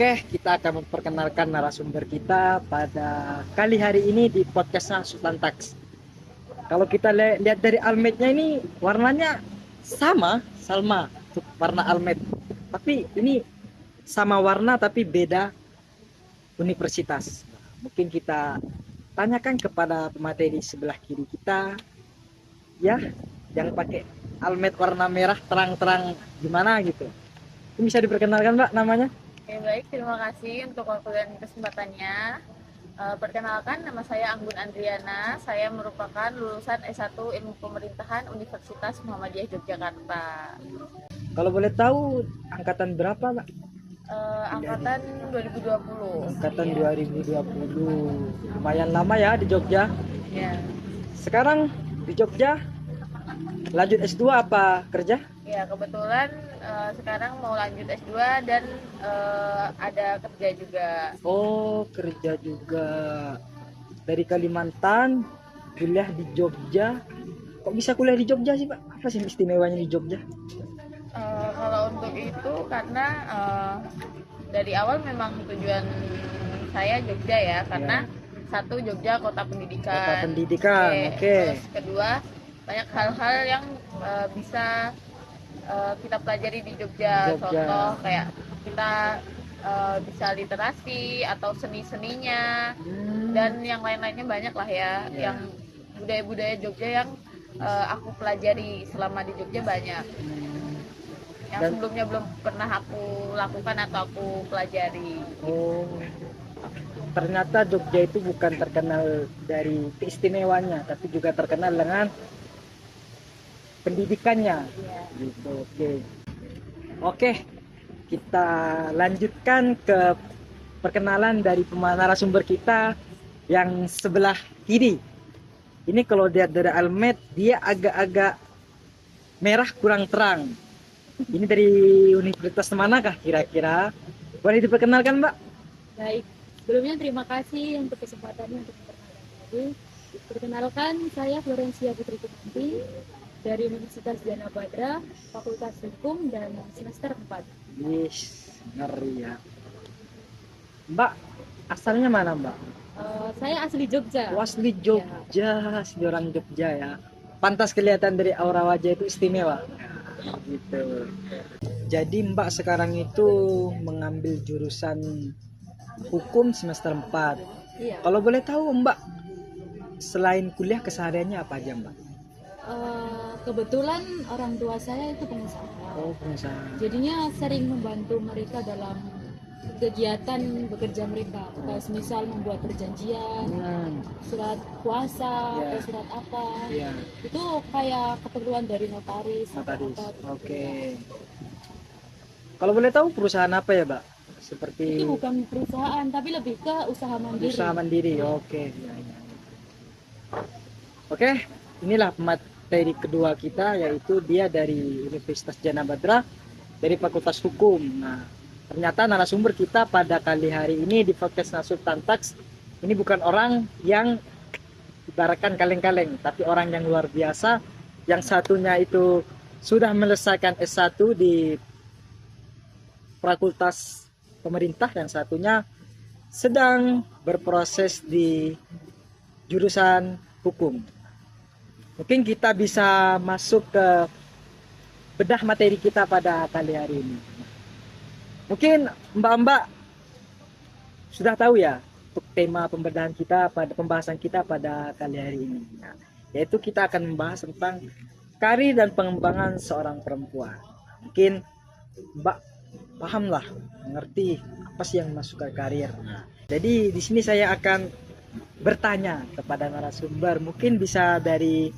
Oke, kita akan memperkenalkan narasumber kita pada kali hari ini di podcastnya Sultan Tax. Kalau kita lihat dari almednya ini warnanya sama untuk warna almed. Tapi ini sama warna tapi beda universitas. Mungkin kita tanyakan kepada pemateri sebelah kiri kita, ya, yang pakai almed warna merah terang-terang gimana gitu. Ini bisa diperkenalkan Mbak namanya? Oke, baik, terima kasih untuk waktu dan kesempatannya. Perkenalkan, nama saya Anggun Andriana. Saya merupakan lulusan S1 Ilmu Pemerintahan Universitas Muhammadiyah Yogyakarta. Kalau boleh tahu angkatan berapa, Mbak? Angkatan 2020. Angkatan 2020. Lumayan lama ya di Jogja. Ya, Sekarang di Jogja lanjut S2 apa kerja? ya kebetulan sekarang mau lanjut S2 dan ada kerja juga. Oh, kerja juga. Dari Kalimantan, kuliah di Jogja. Kok bisa kuliah di Jogja sih, Pak? Apa sih istimewanya di Jogja? Kalau untuk itu karena dari awal memang tujuan saya Jogja ya, karena satu, Jogja kota pendidikan. Kota pendidikan, oke. Terus kedua, banyak hal-hal yang bisa kita pelajari di Jogja. Contoh kayak kita bisa literasi atau seni-seninya dan yang lain-lainnya banyak lah ya. Yang budaya-budaya Jogja yang aku pelajari selama di Jogja banyak. Yang sebelumnya belum pernah aku lakukan atau aku pelajari. Oh, ternyata Jogja itu bukan terkenal dari keistimewanya, tapi juga terkenal dengan pendidikannya. Gitu, oke, kita lanjutkan ke perkenalan dari narasumber kita yang sebelah kiri. Ini kalau lihat dari almed, dia agak-agak merah kurang terang. Ini dari universitas manakah kira-kira? Boleh diperkenalkan, Mbak? Baik, sebelumnya terima kasih untuk kesempatannya untuk memperkenalkan diri. Perkenalkan, saya Florencia Putri Kumanti dari Universitas Djana Badra, Fakultas Hukum dan semester 4. Yes, ngeri ya. Mbak, asalnya mana, Mbak? Saya asli Jogja. Oh, asli Jogja, asli orang Jogja ya. Pantas kelihatan dari aura wajah itu istimewa. Gitu. Jadi Mbak sekarang itu mengambil jurusan hukum semester 4. Iya. Kalau boleh tahu Mbak, selain kuliah kesehariannya apa aja Mbak? Kebetulan orang tua saya itu pengusaha. Oh, pengusaha. Jadinya sering membantu mereka dalam kegiatan bekerja mereka. Kayak misal membuat perjanjian, surat kuasa, atau surat apa. Itu kayak keperluan dari notaris. Oke. Kalau boleh tahu perusahaan apa ya, Mbak? Seperti itu bukan perusahaan, tapi lebih ke usaha mandiri. Usaha mandiri, oke. Oke, inilah materi kedua kita, yaitu dia dari Universitas Djana Badra, dari Fakultas Hukum. Nah, ternyata narasumber kita pada kali hari ini di podcast Sultan Tax ini bukan orang yang ibaratkan kaleng-kaleng, tapi orang yang luar biasa. Yang satunya itu sudah menyelesaikan S1 di Fakultas Pemerintah, yang satunya sedang berproses di jurusan hukum. Mungkin kita bisa masuk ke bedah materi kita pada kali hari ini. Mungkin Mbak-mbak sudah tahu ya untuk tema pembedahan kita pada pembahasan kita pada kali hari ini. Nah, yaitu kita akan membahas tentang karir dan pengembangan seorang perempuan. Mungkin Mbak pahamlah, mengerti apa sih yang masuk ke karir. Nah, jadi di sini saya akan bertanya kepada narasumber, mungkin bisa dari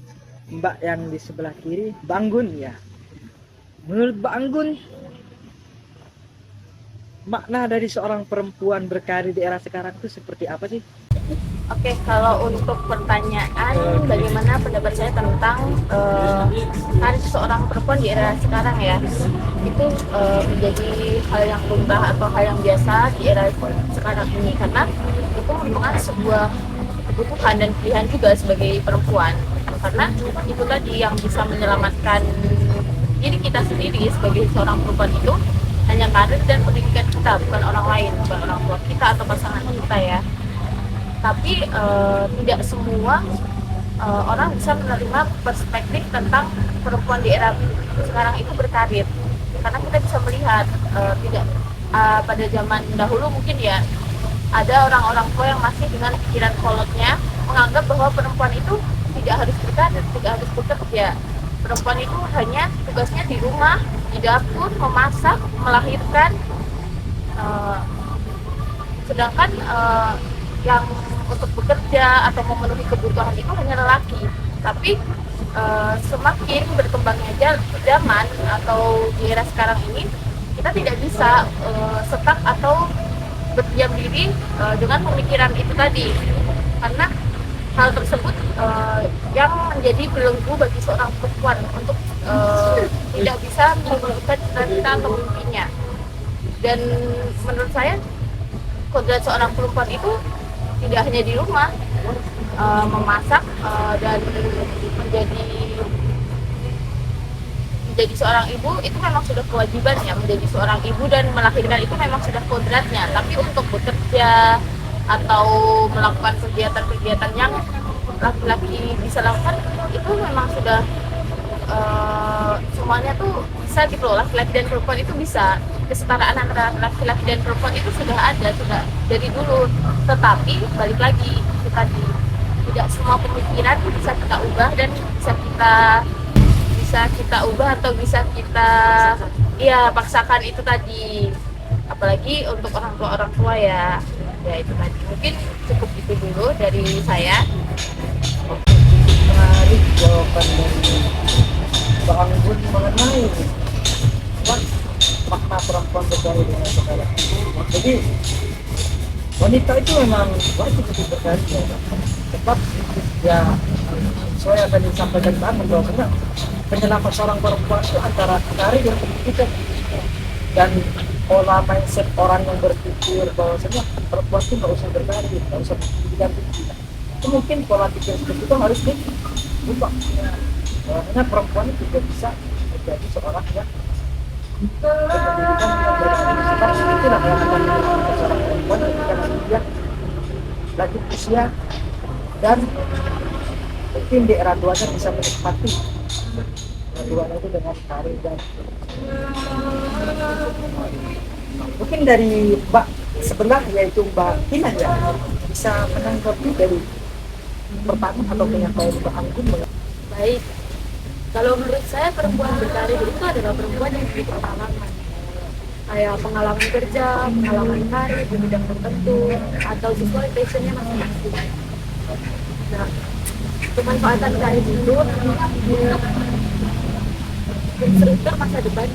Mbak yang di sebelah kiri, Mbak Anggun ya. Menurut Mbak Anggun, makna dari seorang perempuan berkarir di era sekarang itu seperti apa sih? Oke, kalau untuk pertanyaan bagaimana pendapat saya tentang karir seorang perempuan di era sekarang ya, itu menjadi hal yang lumrah atau hal yang biasa di era sekarang ini, karena itu merupakan sebuah kebutuhan dan pilihan juga sebagai perempuan, karena itu tadi yang bisa menyelamatkan diri kita sendiri sebagai seorang perempuan itu hanya karir dan pendidikan kita, bukan orang lain, bukan orang tua kita atau pasangan kita ya. Tapi tidak semua orang bisa menerima perspektif tentang perempuan di era sekarang itu berkarir, karena kita bisa melihat tidak pada zaman dahulu mungkin ya ada orang-orang tua yang masih dengan pikiran kolotnya menganggap bahwa perempuan itu tidak harus berkarir, tidak harus bekerja. Perempuan itu hanya tugasnya di rumah, di dapur, memasak, melahirkan. Sedangkan yang untuk bekerja atau memenuhi kebutuhan itu hanya lelaki. Tapi semakin berkembangnya zaman atau di era sekarang ini, kita tidak bisa stuck atau berdiam diri dengan pemikiran itu tadi, karena hal tersebut yang menjadi belenggu bagi seorang perempuan untuk tidak bisa mewujudkan cita-cita atau mimpinya. Dan menurut saya kodrat seorang perempuan itu tidak hanya di rumah memasak dan menjadi seorang ibu itu memang sudah kewajiban ya, menjadi seorang ibu dan melahirkan itu memang sudah kodratnya. Tapi untuk bekerja atau melakukan kegiatan-kegiatan yang laki-laki bisa lakukan itu memang sudah semuanya tuh bisa gitu loh. Laki-laki dan perempuan itu bisa, kesetaraan antara laki-laki dan perempuan itu sudah ada, sudah dari dulu. Tetapi balik lagi itu tadi, tidak semua pemikiran bisa kita ubah dan bisa kita ubah atau bisa kita paksakan itu tadi, apalagi untuk orang tua ya itu tadi. Mungkin cukup itu dulu dari saya. Menarik jawaban dari Bang Gun mengenai makna perempuan berkarir dengan sekarang. Jadi wanita itu memang wajib untuk berkarir ya, sebab ya sesuai yang tadi disampaikan Bang bahwa penyelamat seorang perempuan itu antara karir dan pendidikan, dan pola mindset orang yang berpikir bahwasanya perempuan itu nggak usah berkarir, nggak usah pendidikan tinggi, itu mungkin pola pikir seperti itu harus diubah. Karena perempuan itu juga bisa menjadi seorang yang berpendidikan yang berkarir. Sebab itulah yang akan menjadi seorang perempuan ketika nanti dia lanjut usia dan mungkin di era tuanya bisa menikmati keduanya itu dengan karir. Dan mungkin dari Mbak sebelah, yaitu Mbak Tina ya, bisa menanggapi dari pertanyaan atau penyampaian Mbak Anggun. Baik, kalau menurut saya perempuan berkarir itu adalah perempuan yang memiliki pengalaman, kayak pengalaman kerja, pengalaman karir di bidang tertentu atau sesuai passionnya masing-masing. Nah, kemanfaatan karir itu instruktur masa depan,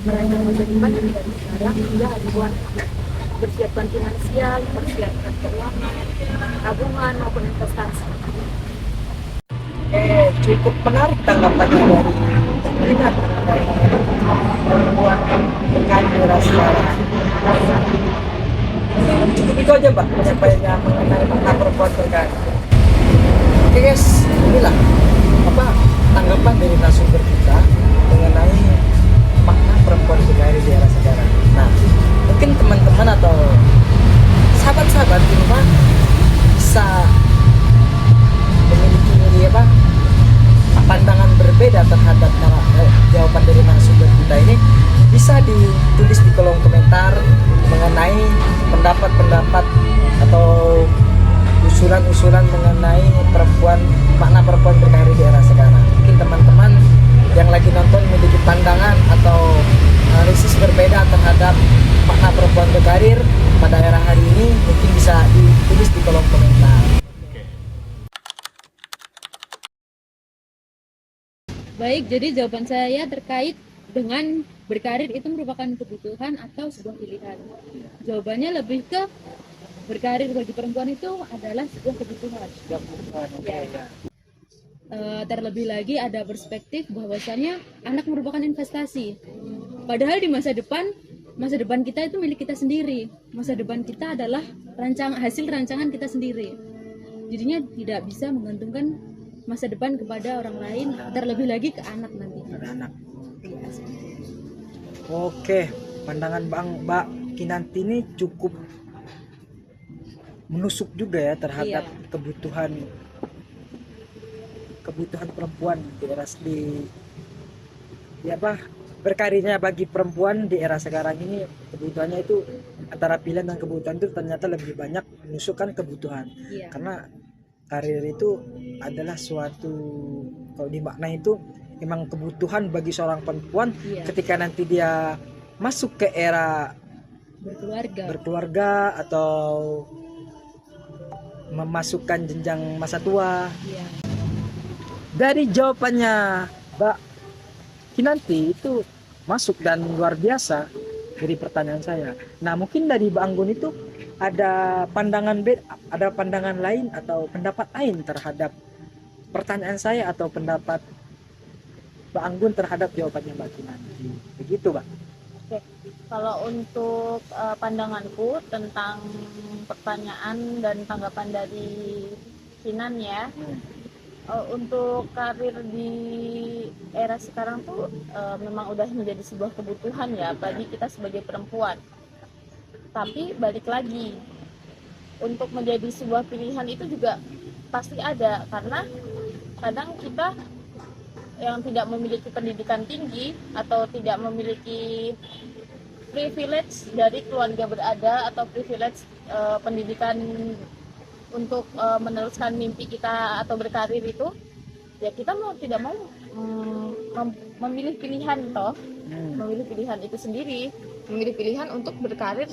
merancang masa depan dari sekarang hingga hari tua, persiapan finansial, persiapan keuangan, tabungan maupun investasi. Cukup menarik tanggapannya dari Tina mengenai perempuan berkarir era sekarang. Cukup itu aja Mbak penyampaiannya mengenai makna perempuan berkarir. Oke guys, inilah tanggapan dari narasumber kita mengenai makna perempuan berkarir di era sekarang. Nah, mungkin teman-teman atau sahabat-sahabat di rumah bisa memiliki pandangan berbeda terhadap jawaban dari narasumber kita ini. Bisa ditulis di kolom komentar mengenai pendapat-pendapat atau usulan-usulan mengenai makna perempuan berkarir di era sekarang. Mungkin teman-teman yang lagi nonton memiliki pandangan atau analisis berbeda terhadap makna perempuan berkarir pada era hari ini, mungkin bisa ditulis di kolom komentar. Baik, jadi jawaban saya terkait dengan berkarir itu merupakan kebutuhan atau sebuah pilihan. Jawabannya lebih ke berkarir bagi perempuan itu adalah sebuah kebutuhan. Ya. Terlebih lagi ada perspektif bahwasannya anak merupakan investasi. Padahal di masa depan kita itu milik kita sendiri. Masa depan kita adalah hasil rancangan kita sendiri. Jadinya tidak bisa menggantungkan masa depan kepada orang lain, terlebih lagi ke anak nanti. Anak. Oke, pandangan Mbak Kinanti ini cukup menusuk juga ya terhadap Iya. kebutuhan perempuan di era di apa berkarirnya bagi perempuan di era sekarang ini. Kebutuhannya itu antara pilihan dan kebutuhan itu ternyata lebih banyak menusukkan kebutuhan, Iya. karena karir itu adalah suatu, kalau dimaknai itu memang kebutuhan bagi seorang perempuan. Iya. Ketika nanti dia masuk ke era berkeluarga atau memasukkan jenjang masa tua. Iya. Dari jawabannya Mbak Kinanti itu masuk dan luar biasa dari pertanyaan saya. Nah, mungkin dari Mbak Anggun itu ada pandangan lain atau pendapat lain terhadap pertanyaan saya atau pendapat Mbak Anggun terhadap jawabannya Mbak Kinanti. Begitu, Mbak. Oke, kalau untuk pandanganku tentang pertanyaan dan tanggapan dari Kinan ya, untuk karir di era sekarang tuh memang udah menjadi sebuah kebutuhan ya bagi kita sebagai perempuan. Tapi balik lagi, untuk menjadi sebuah pilihan itu juga pasti ada, karena kadang kita yang tidak memiliki pendidikan tinggi atau tidak memiliki privilege dari keluarga berada atau privilege pendidikan untuk meneruskan mimpi kita atau berkarir itu, ya kita mau tidak mau memilih pilihan memilih pilihan itu sendiri, memilih pilihan untuk berkarir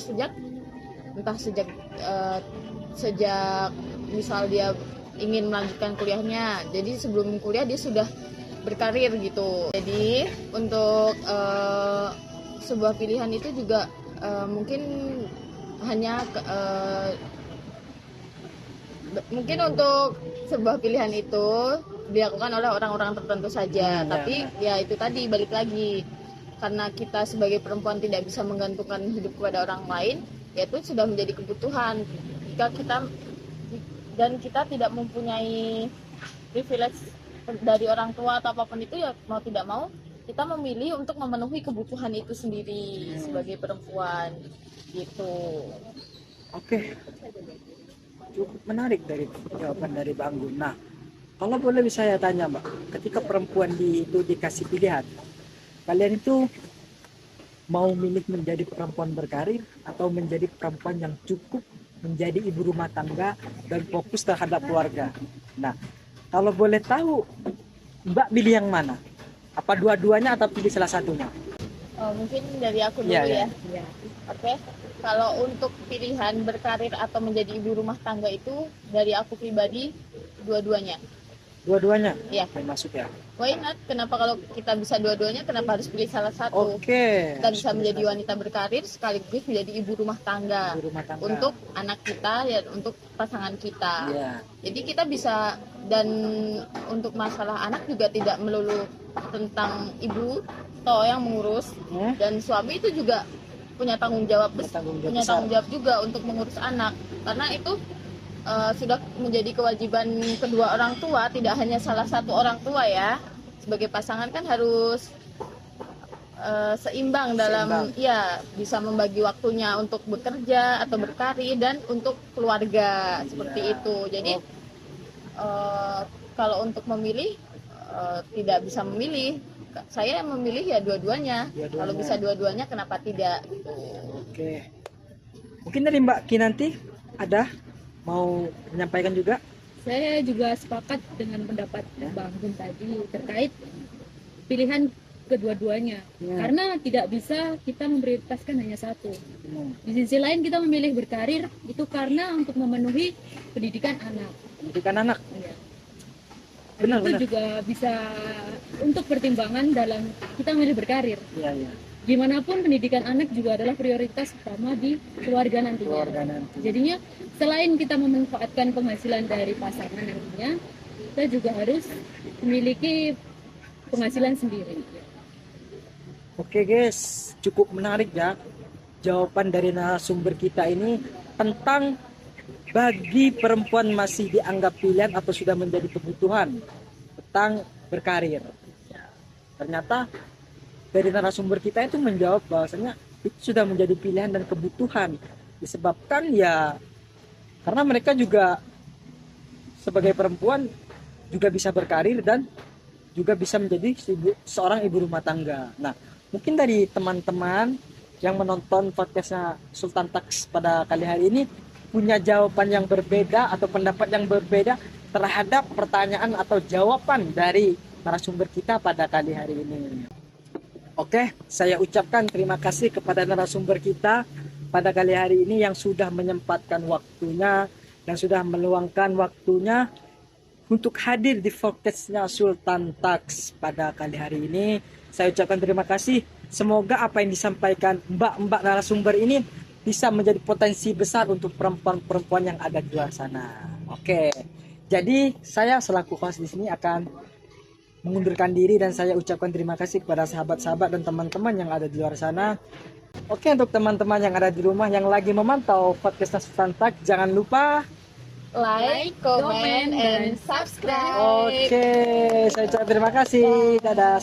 entah sejak misal dia ingin melanjutkan kuliahnya, jadi sebelum kuliah dia sudah berkarir gitu. Jadi untuk sebuah pilihan itu juga mungkin hanya mungkin untuk sebuah pilihan itu dilakukan oleh orang-orang tertentu saja. Tapi ya itu tadi, balik lagi, karena kita sebagai perempuan tidak bisa menggantungkan hidup kepada orang lain, yaitu sudah menjadi kebutuhan. Jika kita tidak mempunyai privilege dari orang tua atau apapun itu, ya mau tidak mau kita memilih untuk memenuhi kebutuhan itu sendiri sebagai perempuan gitu. Oke, cukup menarik dari jawaban dari Mbak Anggun. Nah, kalau boleh saya tanya Mbak, ketika perempuan itu dikasih pilihan, kalian itu mau milih menjadi perempuan berkarir atau menjadi perempuan yang cukup menjadi ibu rumah tangga dan fokus terhadap keluarga? Nah, kalau boleh tahu, Mbak pilih yang mana? Apa dua-duanya atau pilih salah satunya? Mungkin dari aku dulu ya. Oke. Kalau untuk pilihan berkarir atau menjadi ibu rumah tangga itu, dari aku pribadi dua-duanya. Dua-duanya? Iya. Masuk ya. Why not? Kenapa kalau kita bisa dua-duanya, kenapa harus pilih salah satu? Oke. Kita bisa menjadi wanita berkarir sekaligus menjadi ibu rumah tangga. Untuk anak kita ya, untuk pasangan kita. Yeah. Jadi kita bisa, dan untuk masalah anak juga tidak melulu tentang ibu atau yang mengurus, dan suami itu juga punya tanggung jawab juga untuk mengurus anak, karena itu sudah menjadi kewajiban kedua orang tua, tidak hanya salah satu orang tua ya. Sebagai pasangan kan harus seimbang dalam ya, bisa membagi waktunya untuk bekerja atau berkarir dan untuk keluarga seperti itu. Jadi kalau untuk memilih tidak bisa memilih, saya memilih ya dua-duanya. Kalau bisa dua-duanya, kenapa tidak gitu. Oke. Mungkin dari Mbak Kinanti ada mau menyampaikan juga? Saya juga sepakat dengan pendapat Bang Gun tadi terkait pilihan kedua-duanya. Karena tidak bisa kita memprioritaskan hanya satu. Di sisi lain kita memilih berkarir itu karena untuk memenuhi pendidikan anak. Iya. Itu juga bisa untuk pertimbangan dalam kita memilih berkarir. Iya. Gimanapun pendidikan anak juga adalah prioritas utama di keluarga nantinya. Jadinya selain kita memanfaatkan penghasilan dari pasangan nantinya, kita juga harus memiliki penghasilan sendiri. Oke guys, cukup menarik ya jawaban dari narasumber kita ini tentang bagi perempuan masih dianggap pilihan atau sudah menjadi kebutuhan tentang berkarir. Ternyata dari narasumber kita itu menjawab bahwasanya itu sudah menjadi pilihan dan kebutuhan, disebabkan ya karena mereka juga sebagai perempuan juga bisa berkarir dan juga bisa menjadi seorang ibu rumah tangga. Nah, mungkin dari teman-teman yang menonton podcastnya Sultan Talks pada kali hari ini punya jawaban yang berbeda atau pendapat yang berbeda terhadap pertanyaan atau jawaban dari narasumber kita pada kali hari ini. Oke, saya ucapkan terima kasih kepada narasumber kita pada kali hari ini yang sudah menyempatkan waktunya dan sudah meluangkan waktunya untuk hadir di podcastnya Sultan Talks pada kali hari ini. Saya ucapkan terima kasih. Semoga apa yang disampaikan mbak-mbak narasumber ini bisa menjadi potensi besar untuk perempuan-perempuan yang ada di luar sana. Oke, jadi saya selaku host di sini akan mengundurkan diri dan saya ucapkan terima kasih kepada sahabat-sahabat dan teman-teman yang ada di luar sana. Oke, untuk teman-teman yang ada di rumah yang lagi memantau podcast Sultan Talks, jangan lupa Like, comment, and subscribe. Oke, saya ucapkan terima kasih. Dadah.